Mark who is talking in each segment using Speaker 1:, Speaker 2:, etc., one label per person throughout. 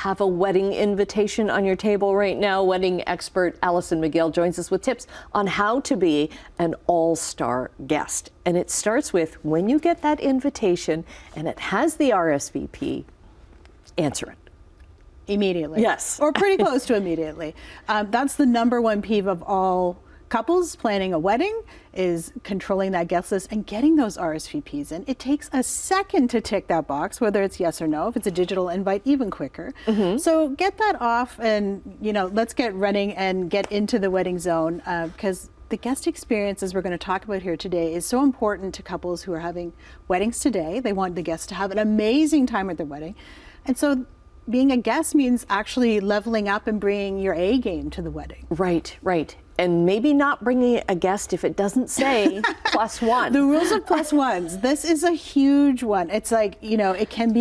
Speaker 1: have a wedding invitation on your table right now? Wedding expert Alison McGill joins us with tips on how to be an all-star guest. And it starts with when you get that invitation and it has the RSVP, answer it.
Speaker 2: Immediately.
Speaker 1: Yes.
Speaker 2: Or pretty close to immediately. That's the number one peeve of all couples planning a wedding, is controlling that guest list and getting those RSVPs in. It takes a second to tick that box, whether it's yes or no. If it's a digital invite, even quicker. So get that off and, let's get running and get into the wedding zone, because the guest experience, as we're going to talk about here today, is so important to couples who are having weddings today. They want the guests to have an amazing time at their wedding. And so being a guest means actually leveling up and bringing your A game to the wedding.
Speaker 1: Right, right. And maybe not bringing a guest if it doesn't say +1.
Speaker 2: The rules of +1s. This is a huge one. It's like, it can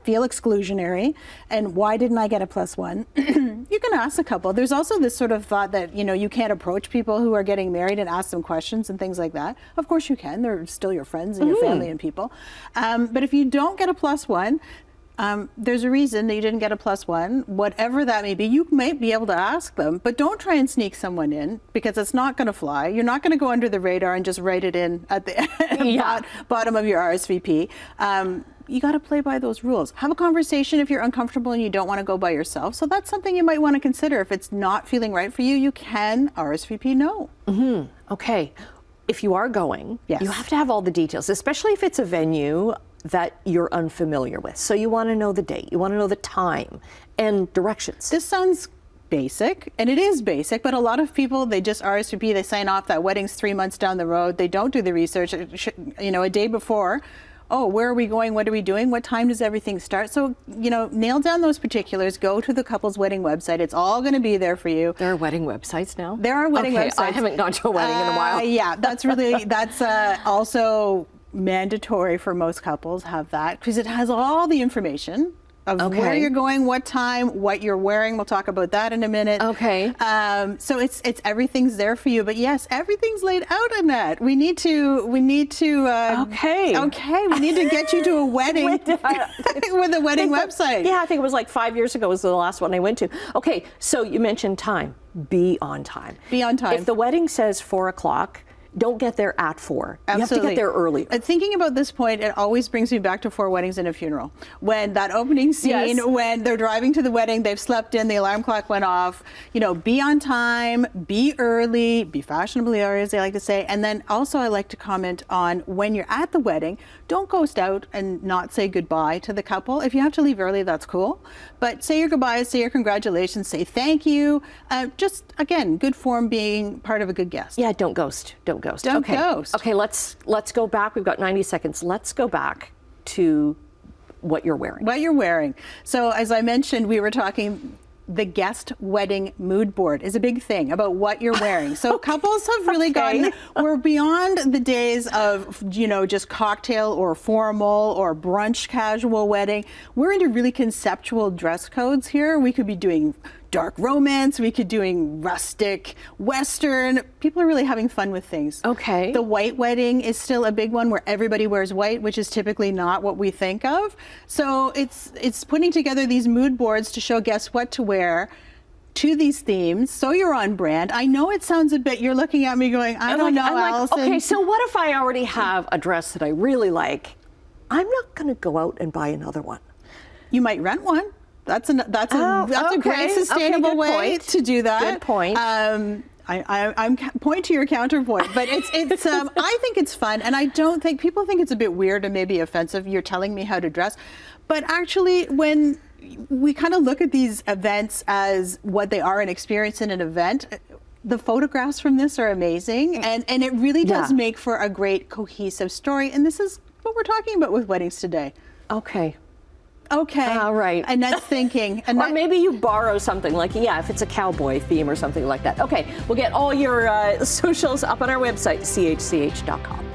Speaker 2: feel exclusionary. And why didn't I get a +1? You can ask a couple. There's also this sort of thought that, you can't approach people who are getting married and ask them questions and things like that. Of course you can. They're still your friends and your family and people. But if you don't get a +1, there's a reason that you didn't get a +1, whatever that may be. You might be able to ask them, but don't try and sneak someone in, because it's not going to fly. You're not going to go under the radar and just write it in at the bottom of your RSVP. You got to play by those rules. Have a conversation if you're uncomfortable and you don't want to go by yourself. So that's something you might want to consider. If it's not feeling right for you, you can RSVP no.
Speaker 1: Okay. If you are going,
Speaker 2: yes,
Speaker 1: you have to have all the details, especially if it's a venue that you're unfamiliar with. So you want to know the date, you want to know the time and directions.
Speaker 2: This sounds basic, and it is basic, but a lot of people, they just RSVP, they sign off that wedding's 3 months down the road. They don't do the research, a day before. Oh, where are we going? What are we doing? What time does everything start? So, nail down those particulars. Go to the couple's wedding website. It's all going to be there for you.
Speaker 1: There are wedding websites now?
Speaker 2: There are wedding websites.
Speaker 1: I haven't gone to a wedding in a while.
Speaker 2: Yeah, that's also mandatory for most couples, have that, because it has all the information of where you're going, what time, what you're wearing. We'll talk about that in a minute.
Speaker 1: Okay.
Speaker 2: So it's everything's there for you. But yes, everything's laid out, Annette. We need to.
Speaker 1: Okay.
Speaker 2: We need to get you to a wedding with a wedding website.
Speaker 1: I think it was like 5 years ago was the last one I went to. Okay, so you mentioned time. Be on time.
Speaker 2: Be on time.
Speaker 1: If the wedding says 4 o'clock, don't get there at 4.
Speaker 2: Absolutely.
Speaker 1: You have to get there earlier.
Speaker 2: Thinking about this point, it always brings me back to 4 weddings and a funeral. When that opening scene, when they're driving to the wedding, they've slept in, the alarm clock went off. Be on time, be early, be fashionably early, as they like to say. And then also I like to comment on when you're at the wedding, don't ghost out and not say goodbye to the couple. If you have to leave early, that's cool. But say your goodbyes, say your congratulations, say thank you. Just, again, good form being part of a good guest.
Speaker 1: Yeah, don't ghost. Don't ghost.
Speaker 2: Don't ghost.
Speaker 1: Okay, let's go back. We've got 90 seconds. Let's go back to what you're wearing.
Speaker 2: What you're wearing. So as I mentioned, we were talking, the guest wedding mood board is a big thing about what you're wearing. So couples have really gotten, we're beyond the days of, just cocktail or formal or brunch casual wedding. We're into really conceptual dress codes here. We could be doing dark romance, we could doing rustic, Western. People are really having fun with things.
Speaker 1: Okay.
Speaker 2: The white wedding is still a big one where everybody wears white, which is typically not what we think of. So it's putting together these mood boards to show guests what to wear to these themes, so you're on brand. I know it sounds a bit, you're looking at me going, I don't know, Alison.
Speaker 1: Okay, so what if I already have a dress that I really like? I'm not gonna go out and buy another one.
Speaker 2: You might rent one. That's a great sustainable way to do that.
Speaker 1: Good point.
Speaker 2: I'm point to your counterpoint, but it's I think it's fun, and I don't think people think it's a bit weird and maybe offensive. You're telling me how to dress, but actually, when we kind of look at these events as what they are, an experience in an event, the photographs from this are amazing, and it really does make for a great cohesive story. And this is what we're talking about with weddings today.
Speaker 1: Okay.
Speaker 2: All right. Annette's thinking.
Speaker 1: Or maybe you borrow something like, if it's a cowboy theme or something like that. Okay, we'll get all your socials up on our website, chch.com.